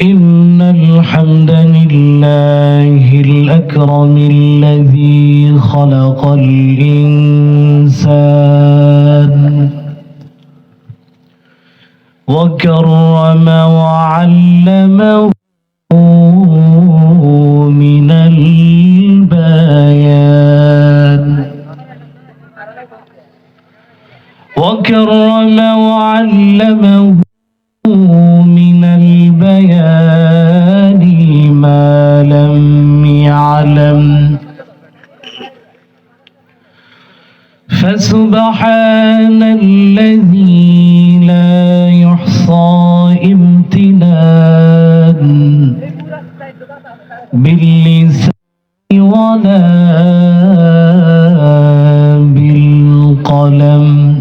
إن الحمد لله الأكرم الذي خلق الإنسان وكرم وعلمه من البيان وكرم وعلمه من البيان ما لم يعلم فسبحان الذي لا يحصى امتنان باللسان ولا بالقلم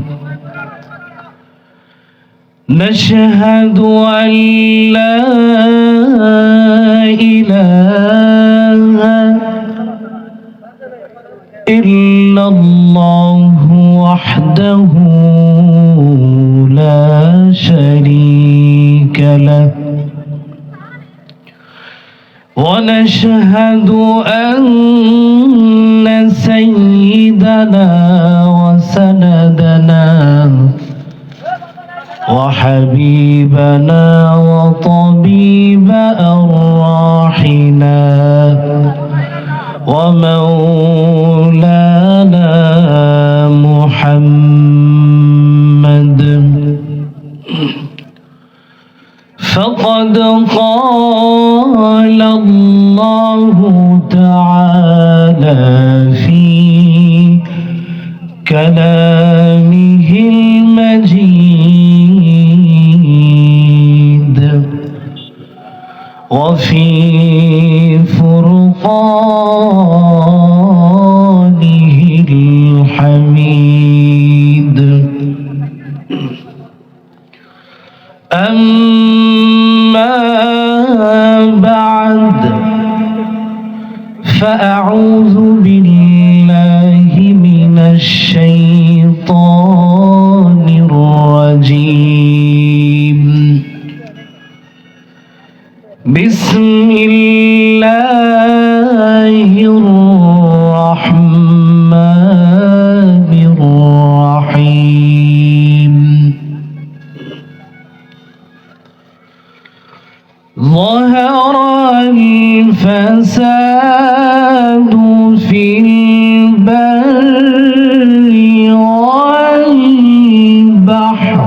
نشهد أن لا إله إلا الله وحده لا شريك له ونشهد أن سيدنا وسندنا وحبيبنا وطبيب أرواحنا ومولانا محمد فقد قال الله تعالى في كلامه المجيد وفي فرقانه الحميد أما بعد فأعوذ بالله من الشيطان الرجيم بسم الله الرحمن الرحيم ظهر الفساد في البر والبحر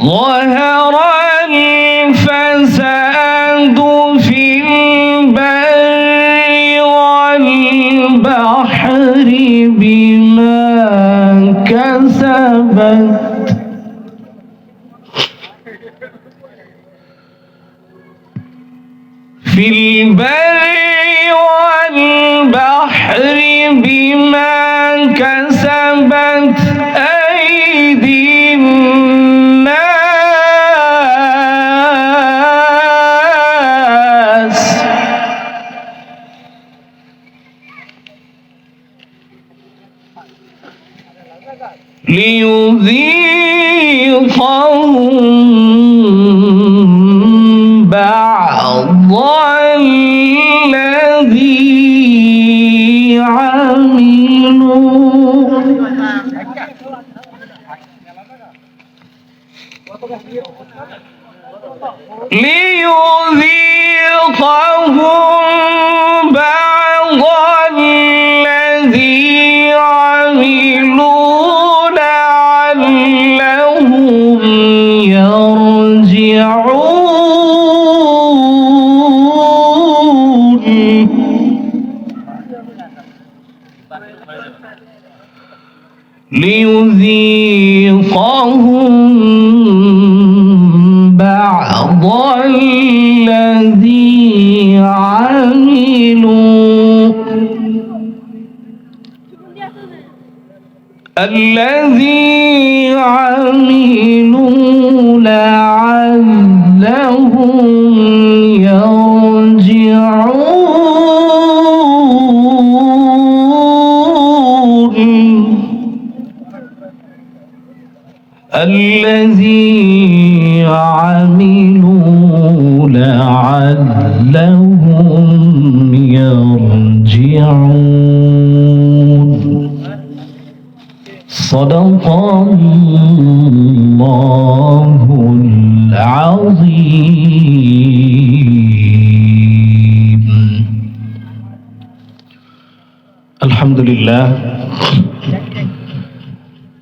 ظهر الفساد في البر والبحر بما كسبت في البر والبحر بما كسبت أيدي الناس ليذيقهم بعض الذي عملوا ليذيقهم بعض الذي عملوا لعلهم يرجعون ليذيقهم بعض الذي عملوا لعلهم يرجعون الذي عملوا لعلهم يرجعون صدق الله العظيم الحمد لله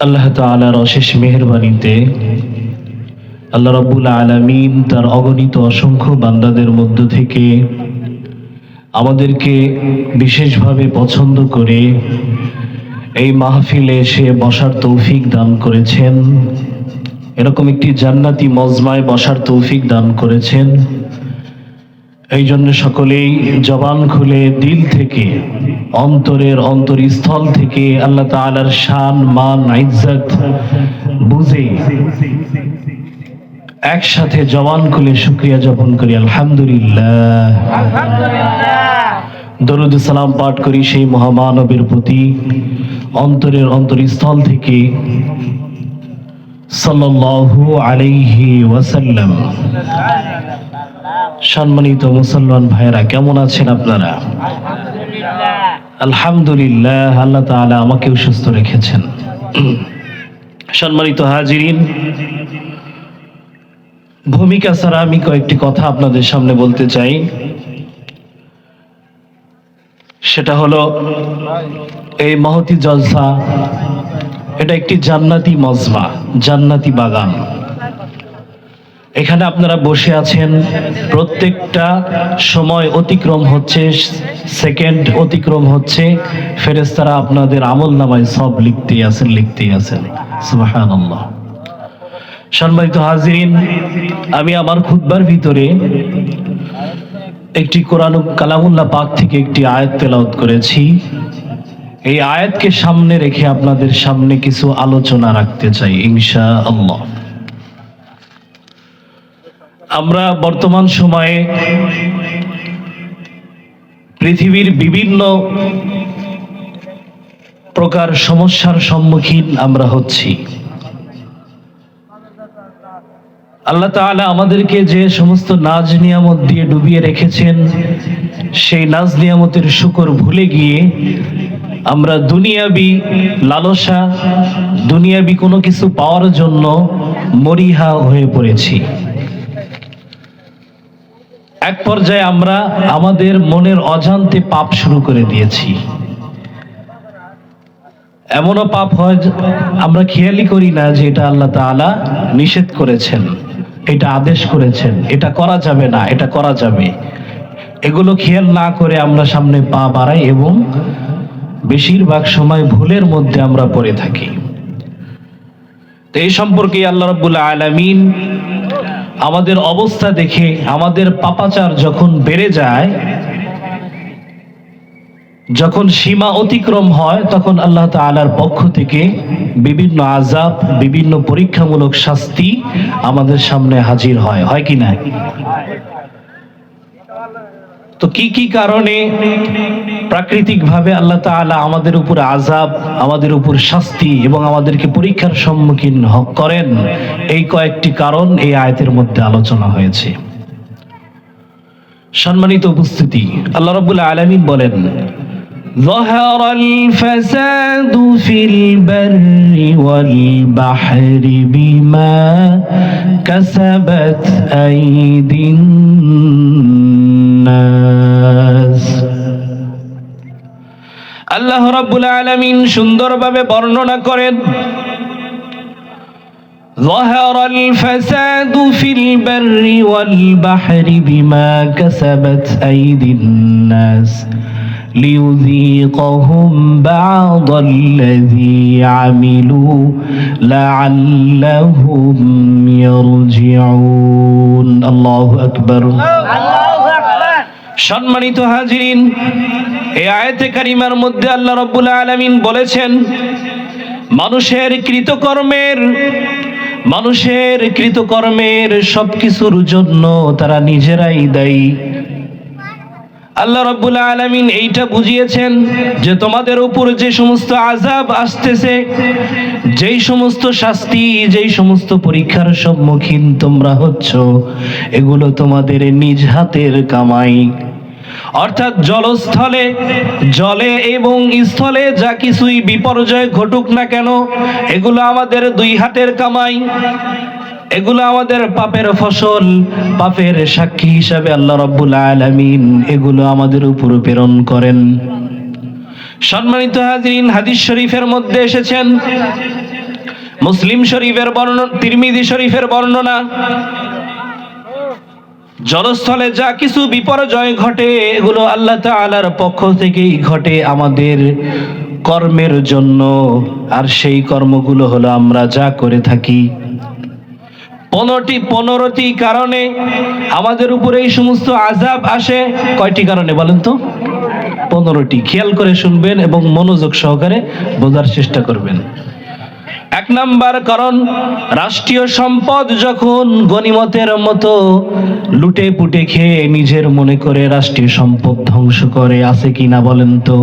আল্লাহ তাআলার অশেষ মেহেরবানিতে আল্লাহ রাব্বুল আলামিন তার অগণিত অসংখ্য বান্দাদের মধ্য থেকে আমাদেরকে বিশেষভাবে পছন্দ করে এই মাহফিলে এসে বসার তৌফিক দান করেছেন, এরকম একটি জান্নাতি মজমায় বসার তৌফিক দান করেছেন। এই জন্য সকলেই জবান খুলে দিল থেকে, অন্তরের অন্তরস্থল থেকে আল্লাহ তাআলার শান মান ইজ্জত বুঝে একসাথে জবান খুলে শুকরিয়া জ্ঞাপন করি আলহামদুলিল্লাহ। দরুদ সালাম পাঠ করি সেই মহামানবের প্রতি অন্তরের অন্তরস্থল থেকে সাল্লাল্লাহু আলাইহি ওয়াসাল্লাম। সম্মানিত মুসলমান ভাইরা, কেমন আছেন আপনারা? আলহামদুলিল্লাহ, আল্লাহ তাআলা আমাকেও সুস্থ রেখেছেন। সম্মানিত হাজিরিন, ভূমিকা ছাড়া আমি কয়েকটি কথা আপনাদের সামনে বলতে চাই। সেটা হলো, এই মহতি জলসা এটা একটি জান্নাতি মজমা, জান্নাতি বাগান। এখানে আপনারা বসে আছেন, প্রত্যেকটা সময় অতিক্রম হচ্ছে, সেকেন্ড অতিক্রম হচ্ছে, ফেরেশতারা আপনাদের আমল নামায় সব লিখতেই আছেন। সুবহানাল্লাহ। সম্মানিত হাজিরিন, আমি আমার খুতবার ভিতরে একটি কোরআন কালামুল্লাহ পাক থেকে একটি আয়াত তেলাওয়াত করেছি। এই আয়াতকে সামনে রেখে আপনাদের সামনে কিছু আলোচনা রাখতে চাই ইনশাআল্লাহ। আমরা বর্তমান সময়ে পৃথিবীর বিভিন্ন প্রকার সমস্যার সম্মুখীন আমরা হচ্ছি। আল্লাহ তাআলা আমাদেরকে যে সমস্ত নাজ নিয়ামত দিয়ে ডুবিয়ে রেখেছেন, সেই নাজ নিয়ামতের শুকর ভুলে গিয়ে আমরা দুনিয়াবি লালসা, দুনিয়াবি কোনো কিছু পাওয়ার জন্য মরিহা হয়ে পড়েছি। এক পর্যায়ে আমরা আমাদের মনের অজান্তে পাপ শুরু করে দিয়েছি। এমনও পাপ হয় আমরা খেয়ালই করি না যে এটা আল্লাহ তাআলা নিষেধ করেছেন, এটা আদেশ করেছেন, এটা করা যাবে না, এটা করা যাবে। এগুলো খেয়াল না করে আমরা সামনে পা বাড়াই এবং বেশিরভাগ সময় ভুলের মধ্যে আমরা পড়ে থাকি। তো এই সম্পর্কে আল্লাহ রাব্বুল আলামিন আমাদের অবস্থা দেখে, আমাদের পাপাচার যখন বেড়ে যায়, যখন সীমা অতিক্রম হয়, তখন আল্লাহ তাআলার পক্ষ থেকে বিভিন্ন আযাব, বিভিন্ন পরীক্ষামূলক শাস্তি আমাদের সামনে হাজির হয় কি না? তো কি কারণে প্রাকৃতিকভাবে আল্লাহ তাআলা আমাদের উপর আযাব, আমাদের উপর শাস্তি এবং আমাদেরকে পরীক্ষার সম্মুখীন করেন, এই কয়েকটি কারণ এই আয়াতের মধ্যে আলোচনা হয়েছে। সম্মানিত উপস্থিতি, আল্লাহ রাব্বুল আলামিন বলেন, ظهر الفساد في البر والبحر بما كسبت أيدي الناس। আল্লাহ রাব্বুল আলামিন সুন্দরভাবে বর্ণনা করেন, ظهر الفساد في البر والبحر بما كسبت أيدي الناس ليذيقهم بعض الذي عملوا لعلهم يرجعون। الله أكبر। সম্মানিত হাজিরিন, এই আয়াতে কারিমার মধ্যে আল্লাহ রাব্বুল আলামিন বলেছেন, মানুষের কৃতকর্মের সবকিছুর জন্য তারা নিজেরাই দায়ী। আল্লাহ রাব্বুল আলামিন এইটা বুঝিয়েছেন যে তোমাদের উপর যে সমস্ত আযাব আসতেছে, যেই সমস্ত শাস্তি, যেই সমস্ত পরীক্ষার সম্মুখীন তোমরা হচ্ছ, এগুলো তোমাদের নিজ হাতের কামাই। অর্থাৎ জলস্থলে, জলে এবং স্থলে যা কিছুই বিপর্যয় ঘটুক না কেন, এগুলো আমাদের দুই হাতের কামাই। এগুলো আমাদের পাপের ফসল, পাপের সাক্ষী হিসাবে আল্লাহ রাব্বুল আলামিন এগুলো আমাদের উপর প্রেরণ করেন। সম্মানিত হাজিরিন, হাদিস শরীফের মধ্যে এসেছেন, মুসলিম শরীফের বর্ণনা, তিরমিজি শরীফের বর্ণনা, জলস্থলে যা কিছু বিপর্যয় ঘটে এগুলো আল্লাহ তাআলার পক্ষ থেকেই ঘটে আমাদের কর্মের জন্য। আর সেই কর্মগুলো হলো আমরা যা করে থাকি। 15টি কারণে আমাদের উপরে এই সমস্ত আযাব আসে। কয়টি কারণে বলেন তো? 15টি। খেয়াল করে শুনবেন এবং মনোযোগ সহকারে বোঝার চেষ্টা করবেন। 1 নাম্বার কারণ, রাষ্ট্রীয় সম্পদ যখন গনিমতের মতো লুটে পুটে খেয়ে নিজের মনে করে রাষ্ট্রীয় সম্পদ ধ্বংস করে। আছে কিনা বলেন তো?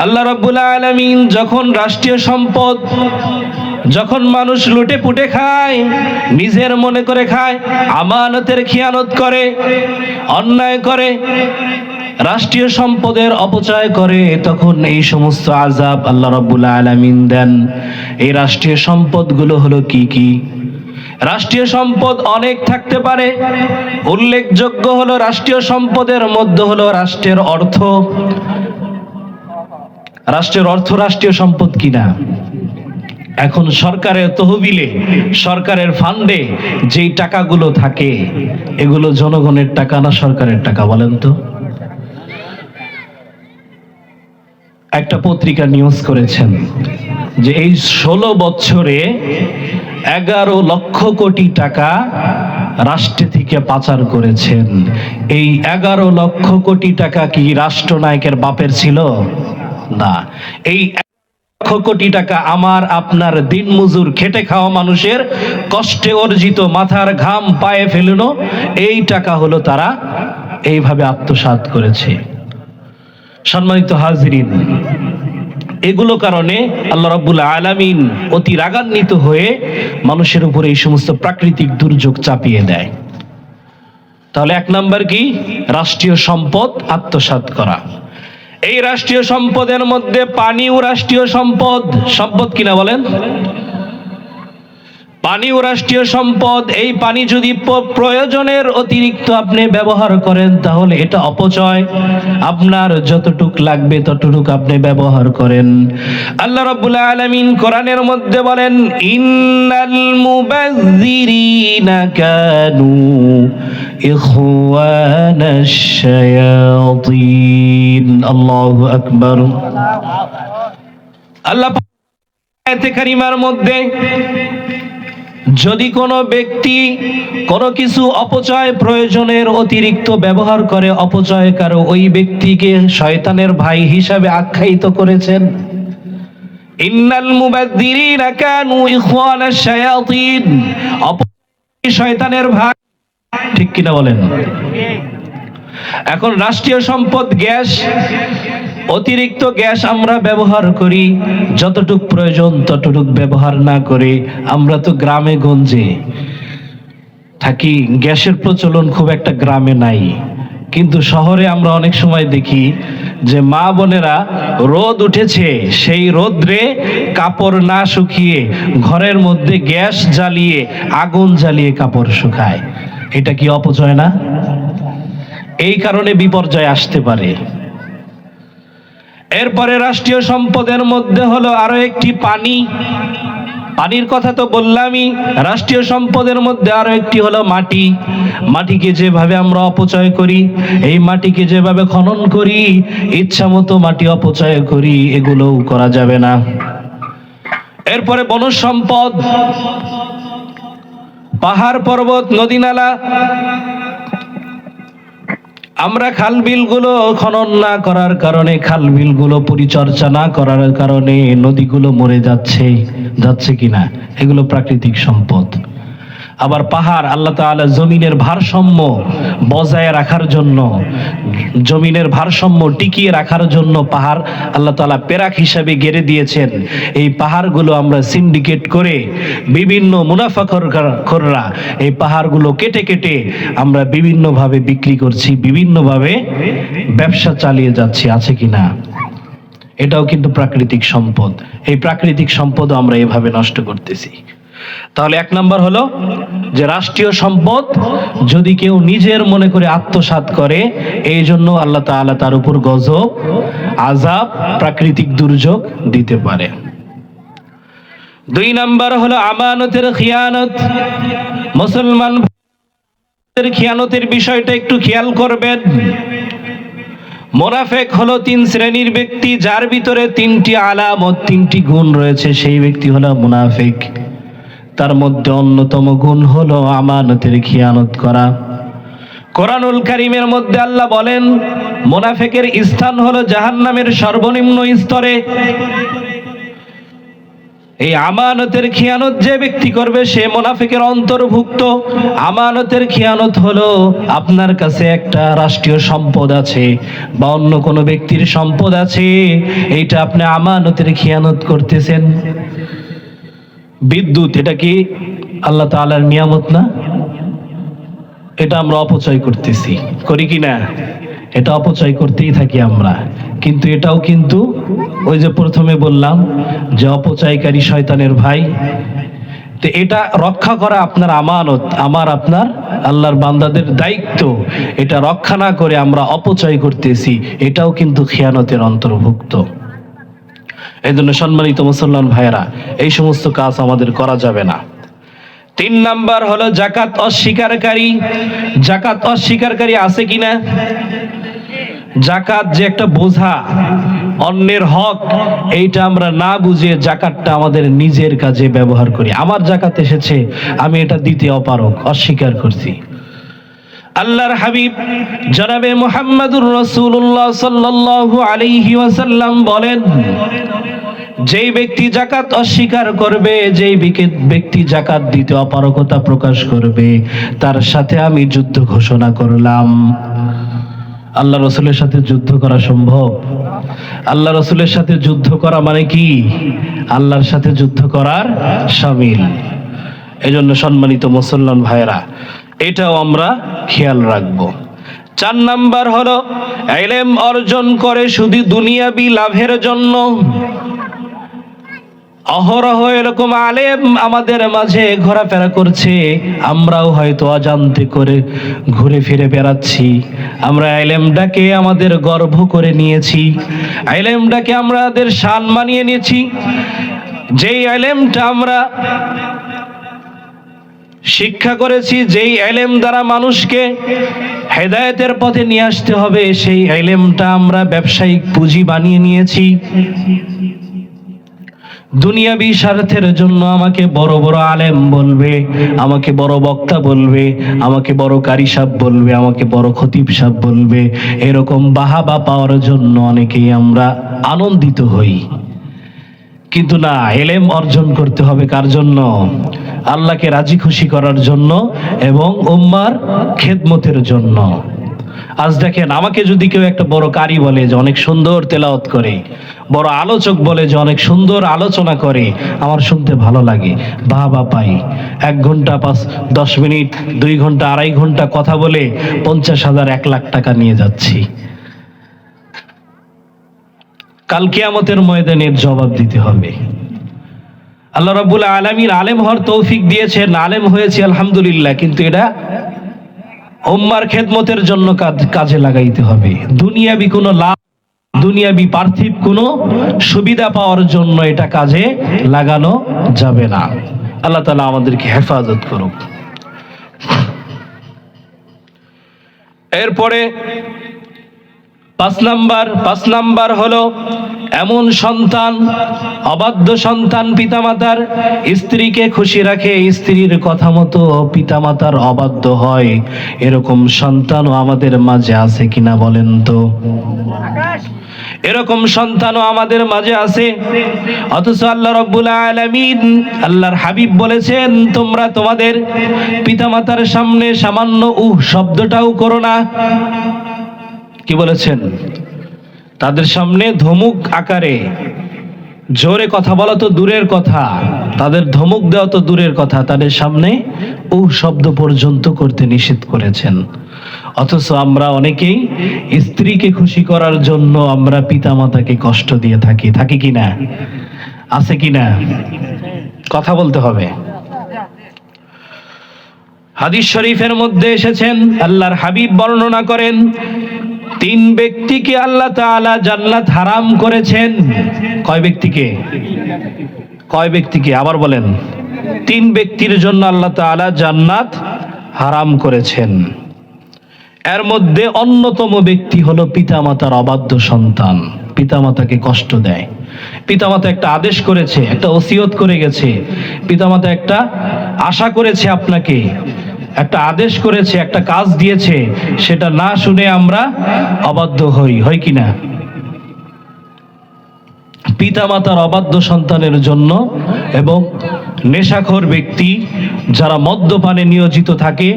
আল্লাহ রাব্বুল আলামিন যখন রাষ্ট্রীয় সম্পদ, যখন মানুষ লুটে পুটে খায়, নিজের মনে করে খায়, আমানতের খিয়ানত করে, অন্যায় করে, রাষ্ট্রীয় সম্পদের অপচয় করে, তখন এই সমস্ত আযাব আল্লাহ রাব্বুল আলামিন দেন। এই রাষ্ট্রীয় সম্পদগুলো হলো কি কি? রাষ্ট্রীয় সম্পদ অনেক থাকতে পারে। উল্লেখযোগ্য হলো রাষ্ট্রীয় সম্পদের মধ্যে হলো রাষ্ট্রের অর্থ। রাষ্ট্রের অর্থ রাষ্ট্রীয় সম্পদ কিনা? এখন সরকারের তহবিলে, সরকারের ফান্ডে যেই টাকাগুলো থাকে, এগুলো জনগণের টাকা না সরকারের টাকা বলেন তো? একটা পত্রিকা নিউজ করেছেন যে এই 16 বছরে 11 লক্ষ কোটি টাকা রাষ্ট্র থেকে পাচার করেছেন। এই 11 লক্ষ কোটি টাকা কি রাষ্ট্রনায়কের বাপের ছিল? না। এই 1 লক্ষ কোটি টাকা আমার আপনার দিনমজুর খেটে খাওয়া মানুষের কষ্টে অর্জিত, মাথার ঘাম পায়ে ফেলানো এই টাকা হলো তারা এইভাবে আত্মসাৎ করেছে। সম্মানিত হাজিরিন, এগুলো কারণে আল্লাহ রাব্বুল আলামিন অতি রাগান্বিত হয়ে মানুষের উপরে এই সমস্ত প্রাকৃতিক দুর্যোগ চাপিয়ে দেয়। তাহলে 1 নাম্বার কি? রাষ্ট্রীয় সম্পদ আত্মসাৎ করা। এই রাষ্ট্রীয় সম্পদের মধ্যে পানিও রাষ্ট্রীয় সম্পদ। সম্পদ কিনা বলেন? পানিও রাষ্ট্রীয় সম্পদ। এই পানি যদি প্রয়োজনের অতিরিক্ত আপনি ব্যবহার করেন তাহলে এটা অপচয়। আপনার যতটুক লাগবে ততটুক আপনি ব্যবহার করেন। আল্লাহ রাব্বুল আলামিন কোরআনের মধ্যে বলেন, ইন্নাল মুবাযযিরিনা কানু ইখওয়ানাশ শায়াতিন। আল্লাহু আকবার। আল্লাহ আয়াতে কারিমার মধ্যে যদি কোনো ব্যক্তি কোনো কিছু অপচয়, প্রয়োজনের অতিরিক্ত ব্যবহার করে, অপচয় করে, ওই ব্যক্তিকে শয়তানের ভাই হিসাবে আখ্যায়িত করেছেন। ইন্নাল মুবাযযিরিনা কানু ইখওয়ানাশ শায়াতিন। শয়তানের ভাই, ঠিক কিনা বলেন? এখন রাষ্ট্রীয় সম্পদ গ্যাস, অতিরিক্ত গ্যাস আমরা ব্যবহার করি, যতটুক প্রয়োজন ততটুক ব্যবহার না করে। আমরা তো গ্রামে গঞ্জে থাকি, গ্যাসের প্রচলন খুব একটা গ্রামে নাই, কিন্তু শহরে আমরা অনেক সময় দেখি যে মা বোনেরা রোদ উঠেছে, সেই রোদ্রে কাপড় না শুকিয়ে ঘরের মধ্যে গ্যাস জ্বালিয়ে, আগুন জ্বালিয়ে কাপড় শুকায়। এটা কি অপচয় না? এই কারণে বিপর্যয় আসতে পারে। এরপরে রাষ্ট্রীয় সম্পদের মধ্যে হলো আরো একটি পানি। পানির কথা তো বললামই। রাষ্ট্রীয় সম্পদের মধ্যে আরো একটি হলো মাটি। মাটিকে যেভাবে আমরা অপচয় করি, এই মাটিকে যেভাবে খনন করি, ইচ্ছা মতো মাটি অপচয় করি, এগুলোও করা যাবে না। এরপরে বনজ সম্পদ, পাহাড় পর্বত, নদী নালা। আমরা খাল বিলগুলো খনন না করার কারণে, খাল বিলগুলো পরিচর্যা না করার কারণে নদীগুলো মরে যাচ্ছে কিনা? এগুলো প্রাকৃতিক সম্পদ। আবার পাহাড় আল্লাহ তাআলা জমিনের ভারসাম্য বজায় রাখার জন্য, জমিনের ভারসাম্য টিকিয়ে রাখার জন্য পাহাড় আল্লাহ তাআলা পেরাক হিসাবে গেড়ে দিয়েছেন। এই পাহাড়গুলো আমরা সিন্ডিকেট করে বিভিন্ন মুনাফাখোররা এই পাহাড়গুলো কেটে কেটে আমরা বিভিন্নভাবে বিক্রি করছি, বিভিন্নভাবে ব্যবসা চালিয়ে যাচ্ছি, আছে কিনা? এটাও কিন্তু প্রাকৃতিক সম্পদ। এই প্রাকৃতিক সম্পদও আমরা এভাবে নষ্ট করতেছি। তাহলে এক নাম্বার হলো যে রাষ্ট্রীয় সম্পদ যদি কেউ নিজের মনে করে আত্মসাৎ করে, এই জন্য আল্লাহ তাআলা তার উপর গজব, আযাব, প্রাকৃতিক দুর্যোগ দিতে পারে। দুই নাম্বার হলো আমানতের খিয়ানত। মুসলমানদের খিয়ানতের বিষয়টা একটু খেয়াল করবেন। মুনাফিক হলো তিন শ্রেণীর ব্যক্তি, যার ভিতরে তিনটি আলামত, তিনটি গুণ রয়েছে, সেই ব্যক্তি হলো মুনাফিক। তার মধ্যে অন্যতম গুণ হলো আমানতের খিয়ানত করা। কোরআনুল কারীমের মধ্যে আল্লাহ বলেন মুনাফিকের স্থান হলো জাহান্নামের সর্বনিম্ন স্তরে। এই আমানতের খিয়ানত যে ব্যক্তি করবে সে মুনাফিকের অন্তর্ভুক্ত। আমানতের খিয়ানত হলো আপনার কাছে একটা রাষ্ট্রীয় সম্পদ আছে বা অন্য কোনো ব্যক্তির সম্পদ আছে, এইটা আপনি আমানতের খিয়ানত করতেছেন। বিদ্যুৎ, এটা কি আল্লাহ তাআলার নিয়ামত না? এটা আমরা অপচয় করতেছি, করি কি না? এটা অপচয় করতেই থাকি আমরা। কিন্তু এটাও কিন্তু ওই যে প্রথমে বললাম যে অপচয়কারী শয়তানের ভাই। তো এটা রক্ষা করা আপনার আমানত, আমার আপনার আল্লাহর বান্দাদের দায়িত্ব। এটা রক্ষা না করে আমরা অপচয় করতেছি, এটাও কিন্তু খিয়ানতের অন্তর্ভুক্ত। এই জন্য সম্মানিত মুসলমান ভাইয়েরা, এই সমস্ত কাজ আমাদের করা যাবে না। তিন নাম্বার হলো যাকাত অস্বীকারী। যাকাত অস্বীকারী আছে কিনা? যাকাত যে একটা বোঝা, অন্যের হক, এইটা আমরা না বুঝে জাকাতটা আমাদের নিজের কাজে ব্যবহার করি। আমার জাকাত এসেছে, আমি এটা দিতে অপারগ, অস্বীকার করছি। আল্লাহর হাবিব জনাবে মুহাম্মদুর রাসূলুল্লাহ সাল্লাল্লাহু আলাইহি ওয়াসাল্লাম বলেন, যেই ব্যক্তি যাকাত অস্বীকার করবে, যেই ব্যক্তি যাকাত দিতে অপারগতা প্রকাশ করবে, তার সাথে আমি যুদ্ধ ঘোষণা করলাম। আল্লাহ রসুলের সাথে যুদ্ধ করা সম্ভব? আল্লাহ রসুলের সাথে যুদ্ধ করা মানে কি? আল্লাহর সাথে যুদ্ধ করার শামিল। এজন্য সম্মানিত মুসলমান ভাইরা, এটাও আমরা খেয়াল রাখবো। চার নাম্বার হলো ইলম অর্জন করে শুধু দুনিয়াবি লাভের জন্য। অহরহ এরকম আলেম আমাদের মাঝে ঘোরাফেরা করছে, আমরাও হয়তো অজান্তে করে ঘুরে ফিরে বেড়াচ্ছি। আমরা ইলমটাকে আমাদের গর্ব করে নিয়েছি, ইলমটাকে আমাদের শান মানিয়ে নিয়েছি। যেই ইলমটা আমরা শিক্ষা করেছি, যেই ইলম দ্বারা মানুষকে হেদায়েতের পথে নিয়ে আসতে হবে, সেই ইলমটা আমরা ব্যবসায়িক পুঁজি বানিয়ে নিয়েছি। দুনিয়াবি স্বার্থের জন্য আমাকে বড় বড় আলেম বলবে, আমাকে বড় বক্তা বলবে, আমাকে বড় কারি সাহেব বলবে, আমাকে বড় খতিব সাহেব বলবে, এরকম বাহাবা পাওয়ার জন্য অনেকেই আমরা আনন্দিত হই। কিন্তু না, ইলম অর্জন করতে হবে কার জন্য? আল্লাহকে রাজি খুশি করার জন্য এবং উম্মার খেদমতের জন্য। আজ দেখেন, আমাকে যদি কেউ একটা বড় কারি বলে যে অনেক সুন্দর তেলাওয়াত করে, বড় আলোচক বলে যে অনেক সুন্দর আলোচনা করে, আমার শুনতে ভালো লাগে, বাহবা পাই। 1 ঘন্টা 10 মিনিট, 2 ঘন্টা 2.5 ঘন্টা কথা বলে 50,000 1 লাখ টাকা নিয়ে যাচ্ছি। কাল কিয়ামতের ময়দানের জবাব দিতে হবে। আল্লাহ রাব্বুল আলামিন আলেম হওয়ার তৌফিক দিয়েছেন, আলেম হয়েছে আলহামদুলিল্লাহ, কিন্তু এটা উম্মার খেদমতের জন্য কাজে লাগাইতে হবে। দুনিয়াবি কোনো লাভ, দুনিয়াবি পার্থিব কোনো সুবিধা পাওয়ার জন্য এটা কাজে লাগানো যাবে না। আল্লাহ তাআলা আমাদেরকে হেফাজত করুক। এরপরে 5 নাম্বার হলো এমন সন্তান, অবাধ্য সন্তান পিতামাতার স্ত্রীকে খুশি রাখে, স্ত্রীর কথা মতো পিতামাতার অবাধ্য হয়, এরকম সন্তানও আমাদের মাঝে আছে কিনা বলেন তো? এরকম সন্তানও আমাদের মাঝে আছে, অথচ আল্লাহ রাব্বুল আলামিন, আল্লাহর হাবিব বলেছেন, তোমরা তোমাদের পিতামাতার সামনে সামান্য শব্দটাও করো না। কি বলেছেন? তাদের সামনে ধমক আকারে জোরে কথা বলা তো দূরের কথা, তাদের ধমক দেওয়া তো দূরের কথা, তাদের সামনে শব্দ পর্যন্ত করতে নিষেধ করেছেন। অথচ আমরা অনেকেই স্ত্রীকে খুশি করার জন্য আমরা পিতামাতাকে কষ্ট দিয়ে থাকি কিনা? আছে কিনা? কথা বলতে হবে। হাদিস শরীফের মধ্যে এসেছেন, আল্লাহর হাবিব বর্ণনা করেন, 3 ব্যক্তিকে আল্লাহ তাআলা জান্নাত হারাম করেছেন। কয় ব্যক্তিকে? কয় ব্যক্তিকে? আবার বলেন। 3 ব্যক্তির জন্য আল্লাহ তাআলা জান্নাত হারাম করেছেন। এর মধ্যে অন্যতম ব্যক্তি হলো পিতামাতার অবাধ্য সন্তান, পিতামাতাকে কষ্ট দেয়। পিতামাতা একটা আদেশ করেছে, একটা ওসিয়ত করে গেছে, পিতামাতা একটা আশা করেছে আপনাকে, একটা আদেশ করেছে, একটা কাজ দিয়েছে, সেটা না শুনে আমরা অবাধ্য হই কিনা? পিতামাতার অবাধ্য সন্তানের জন্য এবং নেশাখোর ব্যক্তি যারা মদ্যপানে নিয়োজিত থাকে,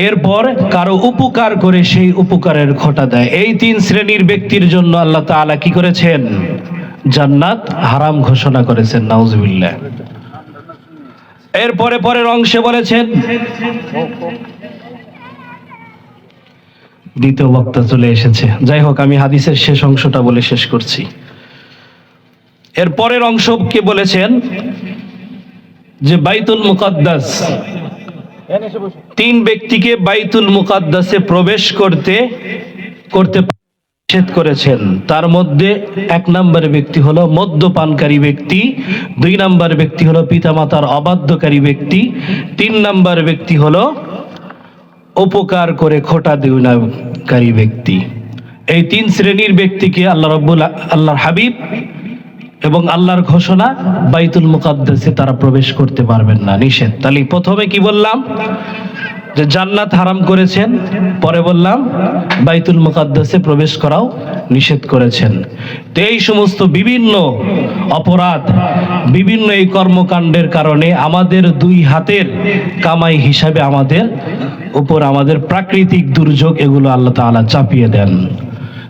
এরপর কারো উপকার করে সেই উপকারের খোঁটা দেয়, এই 3 শ্রেণীর ব্যক্তির জন্য আল্লাহ তাআলা কি করেছেন? জান্নাত হারাম ঘোষণা করেছেন। নাউজুবিল্লাহ। এরপরে পরের অংশে বলেছেন, দ্বিতীয় বক্তা চলে এসেছে, যাই হোক আমি হাদিসের শেষ অংশটা বলে শেষ করছি। এর পরের অংশকে বলেছেন যে বাইতুল মুকাদ্দাস, 3 ব্যক্তিকে বাইতুল মুকাদ্দাসে প্রবেশ করতে নিষেধ করেছেন। তার মধ্যে 1 নম্বর ব্যক্তি হলো মদ্যপানকারী ব্যক্তি, 2 নম্বর ব্যক্তি হলো পিতামাতার অবাধ্যকারী ব্যক্তি, 3 নম্বর ব্যক্তি হলো উপকার করে খোঁটা দেওয়াকারী ব্যক্তি। এই 3 শ্রেণীর ব্যক্তিকে আল্লাহর হাবিব এবং আল্লাহর ঘোষণা, বাইতুল মুকাদ্দাসে তারা প্রবেশ করতে পারবেন না, নিষেধ। তাহলে প্রথমে কি বললাম? যে জান্নাত হারাম করেছেন, পরে বললাম বাইতুল মুকাদ্দাসে প্রবেশ করাও নিষেধ করেছেন। তো এই সমস্ত বিভিন্ন অপরাধ, বিভিন্ন এই কর্মকাণ্ডের কারণে আমাদের 2 হাতের কামাই হিসাবে আমাদের উপর আমাদের প্রাকৃতিক দুর্যোগ এগুলো আল্লাহ তাআলা চাপিয়ে দেন।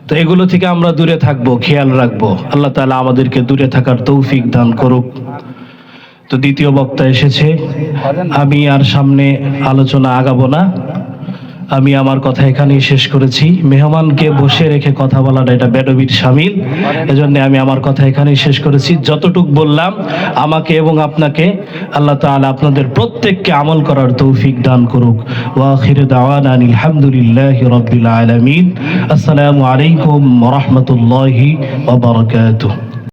তো এগুলো থেকে আমরা দূরে থাকবো, খেয়াল রাখবো। আল্লাহ তাআলা আমাদেরকে দূরে থাকার তৌফিক দান করুক। তো দ্বিতীয় বক্তা এসেছে, আমি আর সামনে আলোচনা আগাবো না, আমি আমার কথা এখানেই শেষ করেছি। মেহমানকে বসে রেখে কথা বলাটা এটা বেদবির শামিল, এজন্য আমি আমার কথা এখানেই শেষ করেছি। যতটুক বললাম আমাকে এবং আপনাকে আল্লাহ তাআলা আপনাদের প্রত্যেককে আমল করার তৌফিক দান করুক। ওয়া আখিরু দাওয়ানা আলহামদুলিল্লাহি রাব্বিল আলামিন। আসসালামু আলাইকুম ওয়া রাহমাতুল্লাহি ওয়া বারাকাতুহু।